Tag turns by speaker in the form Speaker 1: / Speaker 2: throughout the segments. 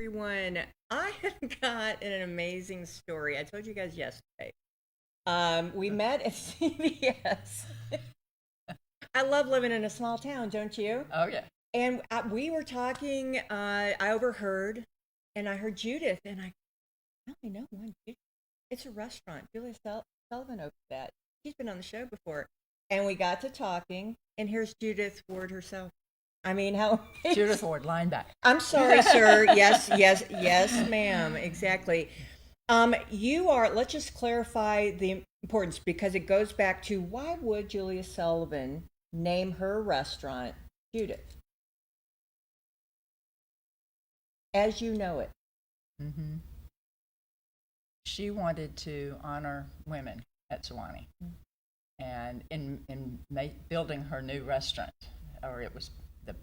Speaker 1: everyone. I have got an amazing story. I told you guys yesterday. We met at CVS. I love living in a small town, don't you?
Speaker 2: Oh yeah.
Speaker 1: And we were talking. I overheard, and I heard Judith, and I only know one. It's a restaurant. Julia Sullivan opened that. She's been on the show before, and we got to talking. And here's Judith Ward herself. I mean, how
Speaker 2: Judith Ward, linebacker.
Speaker 1: I'm sorry, sir. Yes, yes, yes, ma'am. Exactly. You are, let's just clarify the importance because it goes back to why would Julia Sullivan name her restaurant Judith as you know it?
Speaker 2: hmm She wanted to honor women at Sewanee, and in building her new restaurant, or it was the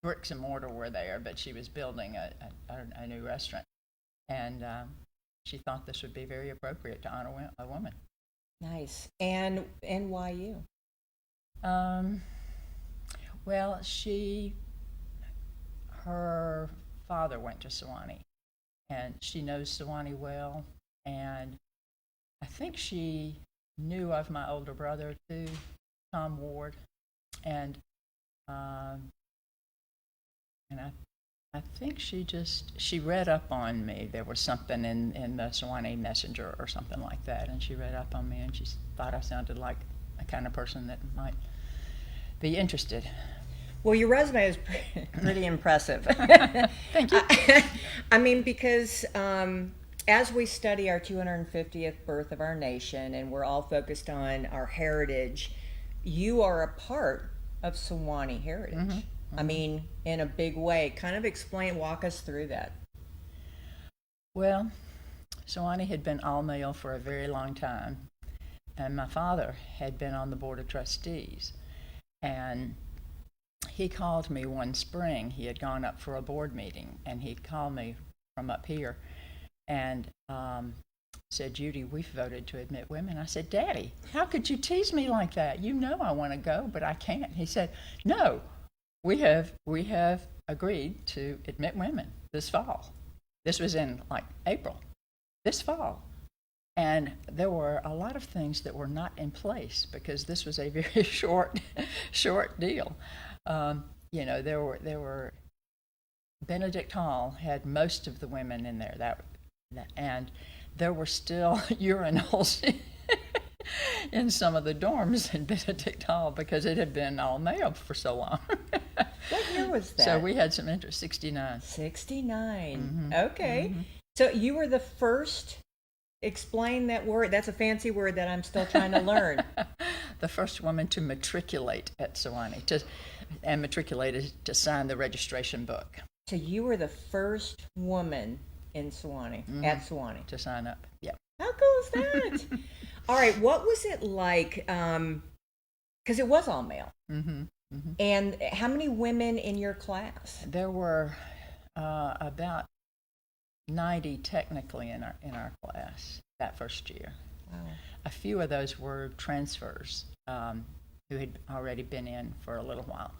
Speaker 2: bricks and mortar were there, but she was building a new restaurant, and she thought this would be very appropriate to honor a woman.
Speaker 1: Nice. And why you?
Speaker 2: Um, well, her father went to Sewanee, and she knows Sewanee well, and I think she knew of my older brother too, Tom Ward, and um, and I think she read up on me. There was something in the Sewanee Messenger or something like that, and she read up on me, and she thought I sounded like a kind of person that might be interested.
Speaker 1: Well, your resume is pretty impressive.
Speaker 2: Thank you.
Speaker 1: I mean, because as we study our 250th birth of our nation and we're all focused on our heritage, you are a part of Sewanee heritage. I mean, in a big way. Kind of walk us through that.
Speaker 2: Well, Sewanee had been all male for a very long time, and my father had been on the board of trustees. And he called me one spring. He had gone up for a board meeting, and he called me from up here and said, "Judy, we've voted to admit women." I said, "Daddy, how could you tease me like that? You know I want to go, but I can't." He said, "No, we have agreed to admit women this fall." This was in like April, this fall. And there were a lot of things that were not in place because this was a very short deal. There were Benedict Hall had most of the women in there, and there were still urinals in some of the dorms in Benedict Hall because it had been all male for so long.
Speaker 1: What year was that?
Speaker 2: So we had some interest. 69.
Speaker 1: 69. Okay. So you were the first. Explain that word. That's a fancy word that I'm still trying to learn.
Speaker 2: The first woman to matriculate at Sewanee, and matriculated to sign the registration book.
Speaker 1: So you were the first woman in Sewanee, at Sewanee.
Speaker 2: To sign up, yeah.
Speaker 1: How cool is that? All right, what was it like? Because it was all male. And how many women in your class?
Speaker 2: There were about 90 technically in our class that first year.
Speaker 1: Wow.
Speaker 2: A few of those were transfers who had already been in for a little while,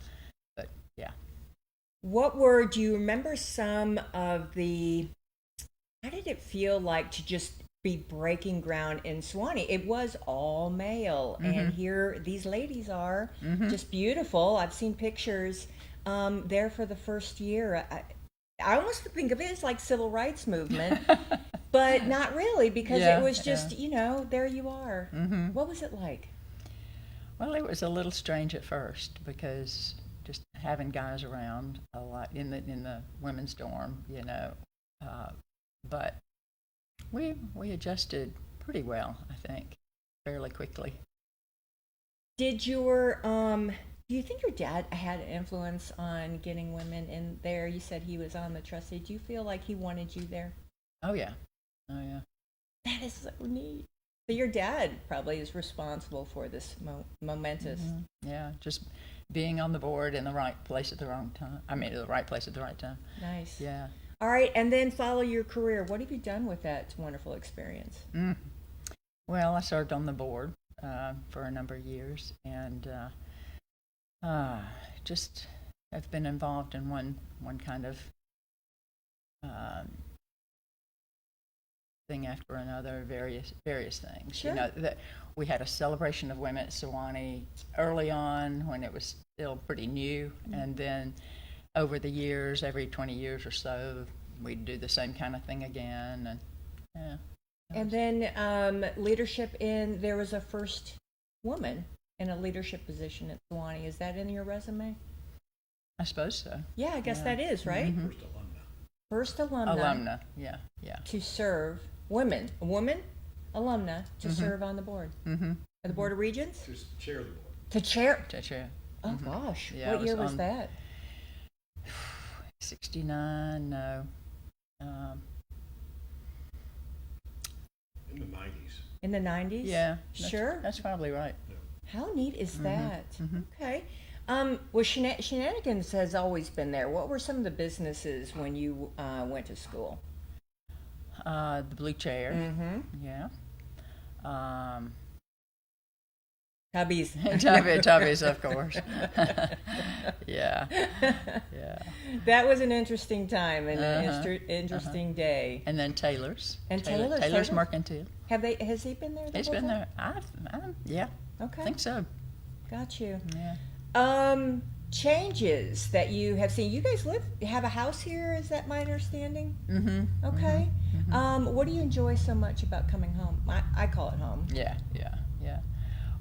Speaker 2: but yeah.
Speaker 1: Do you remember some of how did it feel like to just be breaking ground in Sewanee? It was all male, and here these ladies are just beautiful. I've seen pictures there for the first year. I almost think of it as like civil rights movement, but not really because it was just, there you are. What was it like?
Speaker 2: Well, it was a little strange at first because just having guys around a lot in the women's dorm, but we adjusted pretty well, I think, fairly quickly.
Speaker 1: Do you think your dad had an influence on getting women in there? You said he was on the trustee. Do you feel like he wanted you there?
Speaker 2: Oh yeah.
Speaker 1: That is so neat. So your dad probably is responsible for this momentous.
Speaker 2: Yeah, just being on the board in the right place at the wrong time. I mean, the right place at the right time.
Speaker 1: Nice.
Speaker 2: Yeah.
Speaker 1: All right, and then follow your career. What have you done with that wonderful experience?
Speaker 2: Well, I served on the board for a number of years, and just have been involved in one kind of um, thing after another, various things.
Speaker 1: Sure.
Speaker 2: That we had a celebration of women at Sewanee early on when it was still pretty new, and then over the years, every 20 years or so, we'd do the same kind of thing again, and yeah.
Speaker 1: And then leadership there was a first woman in a leadership position at Sewanee. Is that in your resume?
Speaker 2: I suppose so.
Speaker 1: Yeah, I guess that is, right?
Speaker 2: Mm-hmm.
Speaker 1: First alumna.
Speaker 2: Alumna, yeah.
Speaker 1: To serve women, alumna to serve on the board.
Speaker 2: Mm-hmm.
Speaker 1: At the Board of Regents?
Speaker 3: To chair the board.
Speaker 1: To chair.
Speaker 2: To chair.
Speaker 1: Oh gosh,
Speaker 2: Yeah,
Speaker 1: what year was that?
Speaker 2: 69, no.
Speaker 3: In the 90s.
Speaker 1: In the 90s?
Speaker 2: Yeah.
Speaker 1: Sure.
Speaker 2: That's probably right.
Speaker 1: How neat is that?
Speaker 2: Mm-hmm.
Speaker 1: Okay. Well, Shenanigans has always been there. What were some of the businesses when you went to school?
Speaker 2: The Blue Chair.
Speaker 1: Mm-hmm.
Speaker 2: Yeah.
Speaker 1: Tubby's.
Speaker 2: Tubby's, of course. Yeah.
Speaker 1: That was an interesting time and an interesting day.
Speaker 2: And then Taylor's.
Speaker 1: And Taylor's.
Speaker 2: Taylor's Mercantile.
Speaker 1: Has he been there?
Speaker 2: He's been there. Yeah.
Speaker 1: Okay.
Speaker 2: I think so.
Speaker 1: Got you.
Speaker 2: Yeah.
Speaker 1: Changes that you have seen. You guys have a house here, is that my understanding?
Speaker 2: Mm-hmm.
Speaker 1: Okay.
Speaker 2: Mm-hmm.
Speaker 1: What do you enjoy so much about coming home? I call it home.
Speaker 2: Yeah.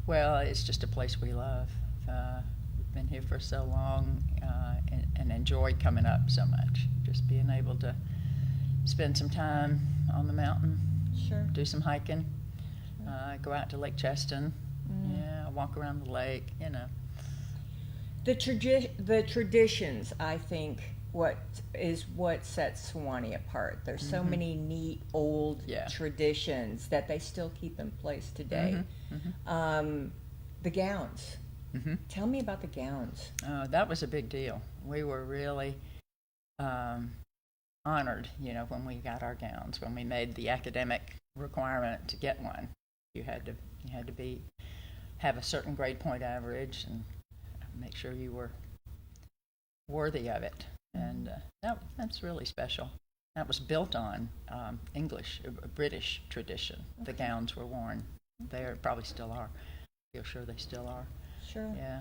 Speaker 2: Well, it's just a place we love. We've been here for so long and enjoy coming up so much. Just being able to spend some time on the mountain,
Speaker 1: Sure.
Speaker 2: do some hiking, go out to Lake Cheston, walk around the lake,
Speaker 1: The traditions, I think, what sets Sewanee apart. There's so many neat old traditions that they still keep in place today. The gowns. Tell me about the gowns.
Speaker 2: That was a big deal. We were really honored, when we got our gowns. When we made the academic requirement to get one, you had to have a certain grade point average and make sure you were worthy of it. And that's really special. That was built on British tradition. The gowns were worn. They probably still are. I feel sure they still are.
Speaker 1: Sure.
Speaker 2: Yeah.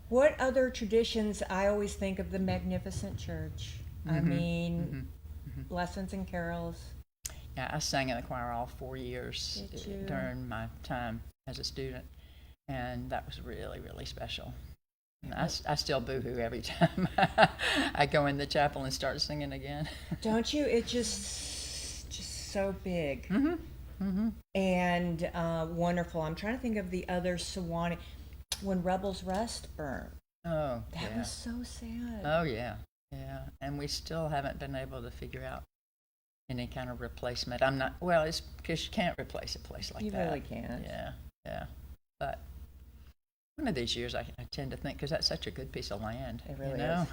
Speaker 1: What other traditions? I always think of the Magnificent Church. I mean, lessons and carols.
Speaker 2: Yeah, I sang in the choir all 4 years during my time as a student, and that was really, really special. And I still boo-hoo every time I go in the chapel and start singing again.
Speaker 1: Don't you? It's just so big and wonderful. I'm trying to think of the other Sewanee. When Rebels Rest burned.
Speaker 2: Oh,
Speaker 1: that was so sad.
Speaker 2: Oh, yeah. And we still haven't been able to figure out any kind of replacement. It's because you can't replace a place like that.
Speaker 1: You really can't.
Speaker 2: Yeah. But one of these years, I tend to think, because that's such a good piece of land.
Speaker 1: It really is.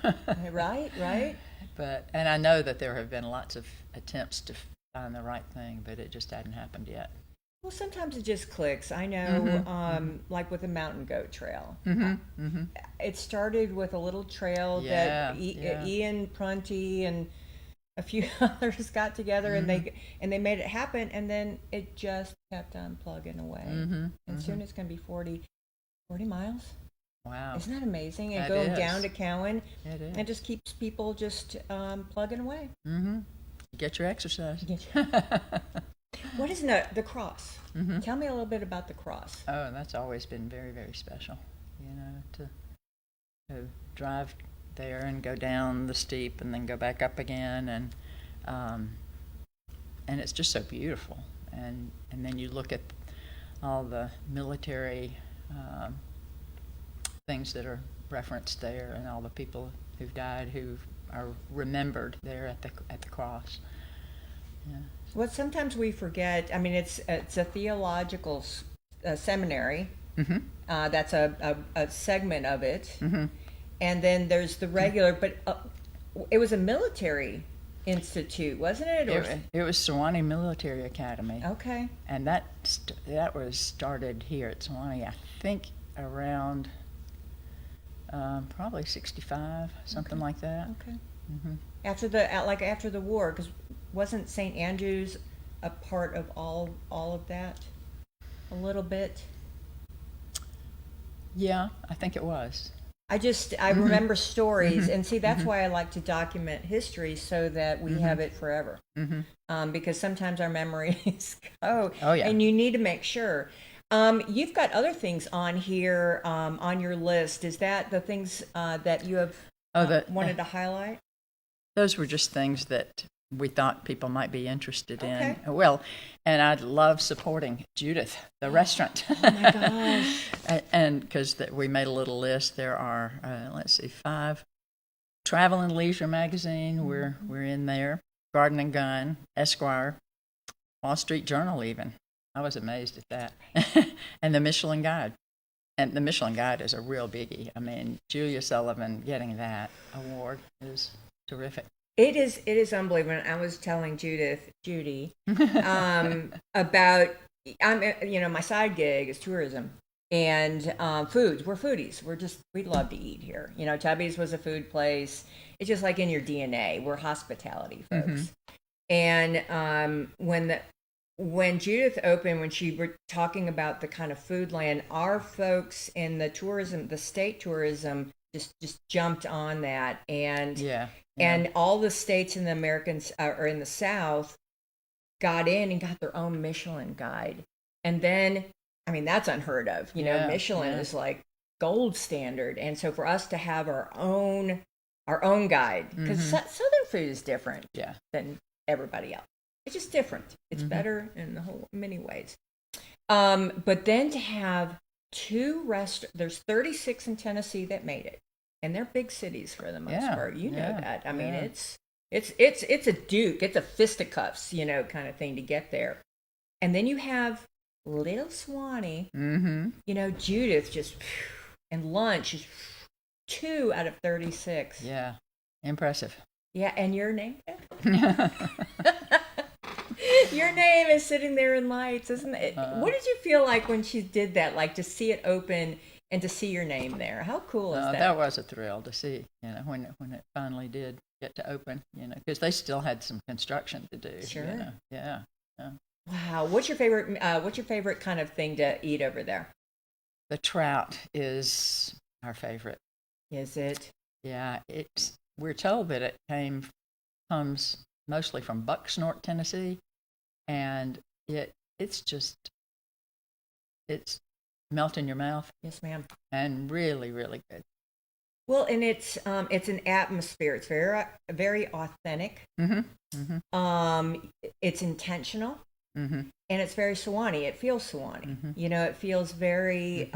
Speaker 1: Right.
Speaker 2: And I know that there have been lots of attempts to find the right thing, but it just hadn't happened yet.
Speaker 1: Well, sometimes it just clicks. I know, like with the Mountain Goat Trail. It started with a little trail that Ian Prunty and a few others got together and they made it happen, and then it just kept on plugging away. And soon it's going to be 40 miles.
Speaker 2: Wow.
Speaker 1: Isn't that amazing? And
Speaker 2: That
Speaker 1: going
Speaker 2: is.
Speaker 1: down to Cowan.
Speaker 2: It is.
Speaker 1: And just keeps people just plugging away.
Speaker 2: Get your exercise.
Speaker 1: What is the cross? Tell me a little bit about the cross.
Speaker 2: Oh, that's always been very, very special. To drive there and go down the steep and then go back up again, and it's just so beautiful. And then you look at all the military things that are referenced there, and all the people who've died who are remembered there at the cross. Yeah.
Speaker 1: What sometimes we forget. I mean, it's a theological seminary. That's a segment of it, and then there's the regular. But it was a military institute, wasn't it?
Speaker 2: It was Sewanee Military Academy.
Speaker 1: Okay.
Speaker 2: And that was started here at Sewanee, I think, around probably 65, something like that.
Speaker 1: Okay. after the war, because wasn't St. Andrews a part of all of that a little bit?
Speaker 2: Yeah, I think it was.
Speaker 1: I remember stories, and see, that's why I like to document history so that we have it forever. Because sometimes our memories go,
Speaker 2: Oh, yeah.
Speaker 1: and you need to make sure. You've got other things on here on your list. Is that the things that you have wanted to highlight?
Speaker 2: Those were just things that we thought people might be interested
Speaker 1: Okay.
Speaker 2: in. Well, and I love supporting Judith, the restaurant.
Speaker 1: Oh my gosh.
Speaker 2: And because we made a little list, there are, 5. Travel and Leisure magazine, we're in there. Garden and Gun, Esquire, Wall Street Journal even. I was amazed at that. And the Michelin Guide. And the Michelin Guide is a real biggie. I mean, Julia Sullivan getting that award is terrific.
Speaker 1: It is unbelievable. I was telling Judy, about my side gig is tourism and foods. We're foodies. We love to eat here. Tubby's was a food place. It's just like in your DNA. We're hospitality folks. And when Judith opened, when she were talking about the kind of food land, our folks in the tourism, the state tourism, just jumped on that, and and all the states in the Americans or in the South got in and got their own Michelin guide, and then that's unheard of. Michelin is like gold standard, and so for us to have our own guide, because Southern food is different than everybody else. It's just different. It's better in many ways. But then to have two there's 36 in Tennessee that made it. And they're big cities for the most part. You know that. I mean, it's a duke. It's a fisticuffs, kind of thing to get there. And then you have little Sewanee. Judith just, and lunch is 2 out of 36.
Speaker 2: Yeah, impressive.
Speaker 1: Yeah, and your name? Your name is sitting there in lights, isn't it? What did you feel like when she did that? Like to see it open and to see your name there. How cool is that?
Speaker 2: That was a thrill to see, when it finally did get to open, because they still had some construction to do.
Speaker 1: Sure.
Speaker 2: Yeah.
Speaker 1: Wow. What's your favorite kind of thing to eat over there?
Speaker 2: The trout is our favorite.
Speaker 1: Is it?
Speaker 2: Yeah. We're told that it comes mostly from Bucksnort, Tennessee, and it's melt in your mouth.
Speaker 1: Yes, ma'am.
Speaker 2: And really, really good.
Speaker 1: Well, and it's an atmosphere. It's very, very authentic. It's intentional, and it's very Sewanee. It feels Sewanee. It feels very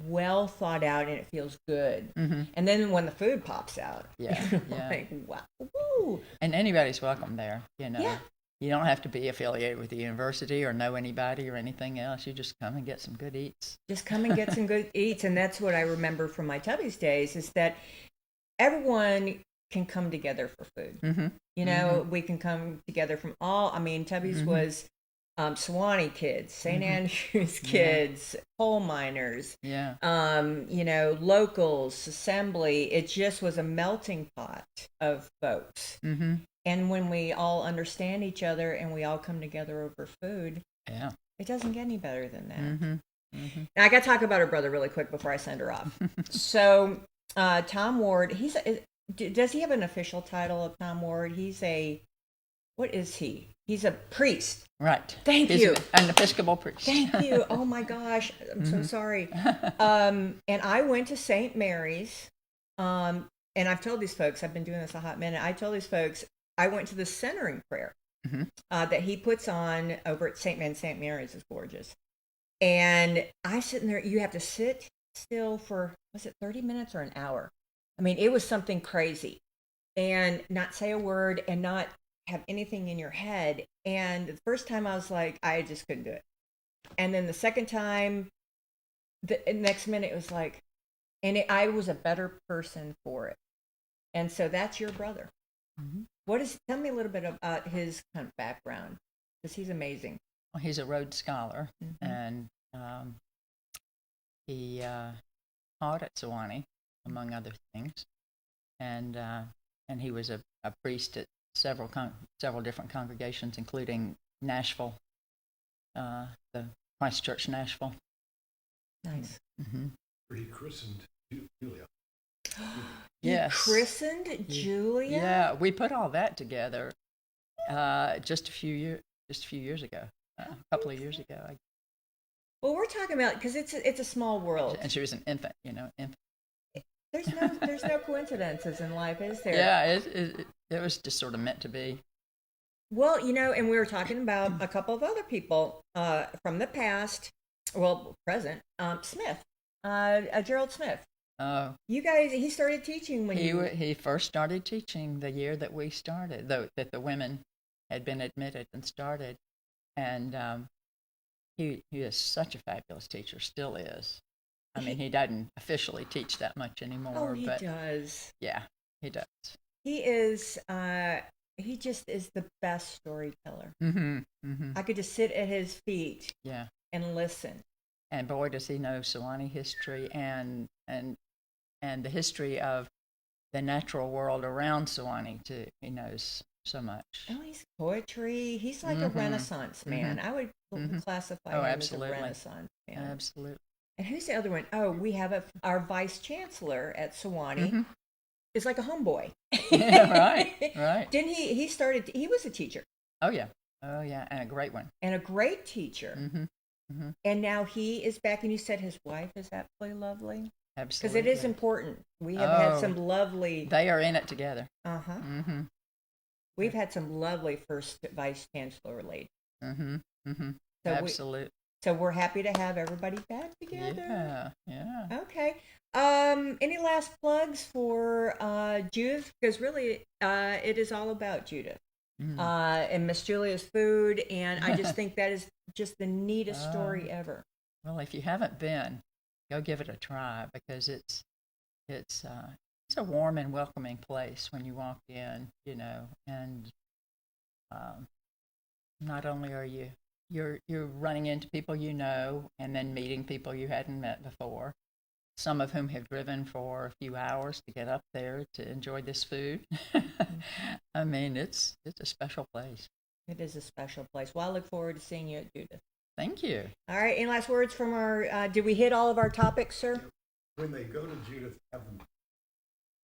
Speaker 1: well thought out, and it feels good. And then when the food pops out, like, wow, woo.
Speaker 2: And anybody's welcome there.
Speaker 1: Yeah.
Speaker 2: You don't have to be affiliated with the university or know anybody or anything else. You just come and get some good eats.
Speaker 1: Just come and get some good eats. And that's what I remember from my Tubby's days, is that everyone can come together for food. We can come together from Tubby's was Sewanee kids, St. Andrews kids, coal miners, locals, assembly. It just was a melting pot of folks. And when we all understand each other and we all come together over food, it doesn't get any better than that. Now, I got to talk about her brother really quick before I send her off. So, Tom Ward, does he have an official title of Tom Ward? What is he? He's a priest.
Speaker 2: Right.
Speaker 1: Thank you.
Speaker 2: An Episcopal priest.
Speaker 1: Thank you. Oh my gosh. I'm so sorry. And I went to St. Mary's. And I've told these folks, I've been doing this a hot minute. I told these folks, I went to the centering prayer that he puts on over at St. Mary's is gorgeous. And I sitting there, you have to sit still for, was it 30 minutes or an hour? I mean, it was something crazy. And not say a word and not have anything in your head. And the first time I was like, I just couldn't do it. And then the second time, the next minute it was like, I was a better person for it. And so that's your brother. Tell me a little bit about his kind of background, because he's amazing.
Speaker 2: Well, he's a Rhodes Scholar, and he taught at Sewanee, among other things, and and he was a priest at several different congregations, including Nashville, the Christ Church Nashville.
Speaker 1: Nice.
Speaker 2: Mm-hmm.
Speaker 3: He christened Julia.
Speaker 2: Yes.
Speaker 1: Christened Julia?
Speaker 2: Yeah, we put all that together just a few years ago, a couple of years ago.
Speaker 1: Well, we're talking about, because it's a small world.
Speaker 2: And she was an infant, infant.
Speaker 1: There's no coincidences in life, is there?
Speaker 2: Yeah, it was just sort of meant to be.
Speaker 1: Well, and we were talking about a couple of other people from the past, well, present, Smith, Gerald Smith.
Speaker 2: Oh.
Speaker 1: You guys, he started teaching when
Speaker 2: he first started teaching the year that we started, that the women had been admitted and started, and he is such a fabulous teacher, still is. I mean, he doesn't officially teach that much anymore.
Speaker 1: Oh, he
Speaker 2: but
Speaker 1: does.
Speaker 2: Yeah, he does.
Speaker 1: He is. He just is the best storyteller.
Speaker 2: Mm-hmm. Mm-hmm.
Speaker 1: I could just sit at his feet.
Speaker 2: Yeah.
Speaker 1: And listen.
Speaker 2: And boy, does he know Sewanee history and the history of the natural world around Sewanee too. He knows so much.
Speaker 1: Oh, he's poetry. He's like a Renaissance man. I would classify him
Speaker 2: absolutely.
Speaker 1: as a Renaissance man.
Speaker 2: Absolutely.
Speaker 1: And who's the other one? Oh, we have our vice chancellor at Sewanee. Is like a homeboy.
Speaker 2: Yeah, right.
Speaker 1: Didn't he started, he was a teacher.
Speaker 2: Oh, yeah, and a great one.
Speaker 1: And a great teacher. And now he is back, and you said his wife is absolutely lovely.
Speaker 2: Absolutely.
Speaker 1: Because it is important. We have had some lovely...
Speaker 2: They are in it together.
Speaker 1: Uh-huh. We've had some lovely first vice chancellor ladies. So
Speaker 2: Absolutely.
Speaker 1: So we're happy to have everybody back together.
Speaker 2: Yeah.
Speaker 1: Okay. Any last plugs for Judith? Because really, it is all about Judith and Miss Julia's food, and I just think that is just the neatest story ever.
Speaker 2: Well, if you haven't been, go give it a try, because it's a warm and welcoming place when you walk in, and not only are you're running into people and then meeting people you hadn't met before, some of whom have driven for a few hours to get up there to enjoy this food. I mean, it's a special place.
Speaker 1: It is a special place. Well, I look forward to seeing you at Judith.
Speaker 2: Thank you.
Speaker 1: All right, any last words from our, did we hit all of our topics, sir?
Speaker 3: When they go to Judith, have them.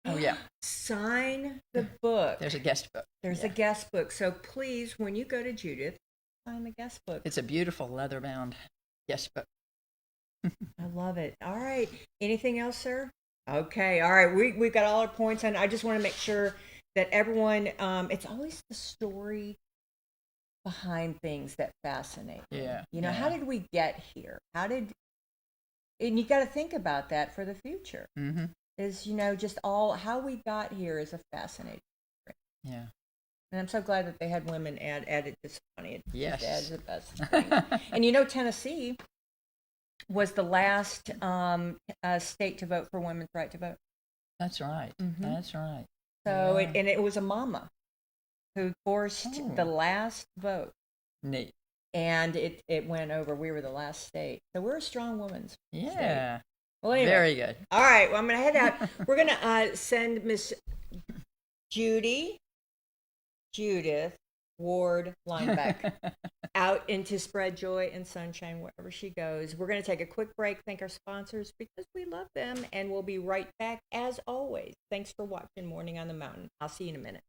Speaker 2: Oh, yeah.
Speaker 1: Sign the book.
Speaker 2: There's a guest book.
Speaker 1: There's a guest book. So please, when you go to Judith, sign the guest book.
Speaker 2: It's a beautiful leather-bound guest book.
Speaker 1: I love it. All right. Anything else, sir? Okay. All right. We've got all our points, and I just want to make sure that everyone, it's always the story behind things that fascinate me.
Speaker 2: Yeah.
Speaker 1: How did we get here? And you got to think about that for the future. Is, just all how we got here is a fascinating story.
Speaker 2: Yeah.
Speaker 1: And I'm so glad that they had women added this money. It
Speaker 2: Yes.
Speaker 1: just adds the best thing. And Tennessee was the last state to vote for women's right to vote.
Speaker 2: That's right. That's right.
Speaker 1: So it was a mama who forced the last vote.
Speaker 2: Neat.
Speaker 1: And it went over. We were the last state. So we're a strong woman's state.
Speaker 2: Yeah.
Speaker 1: Well, anyway.
Speaker 2: Very good.
Speaker 1: All right. Well, I'm going to head out. We're going to send Miss Judith Ward Lineback out into spread joy and sunshine wherever she goes. We're going to take a quick break, thank our sponsors because we love them, and we'll be right back as always. Thanks for watching Morning on the Mountain. I'll see you in a minute.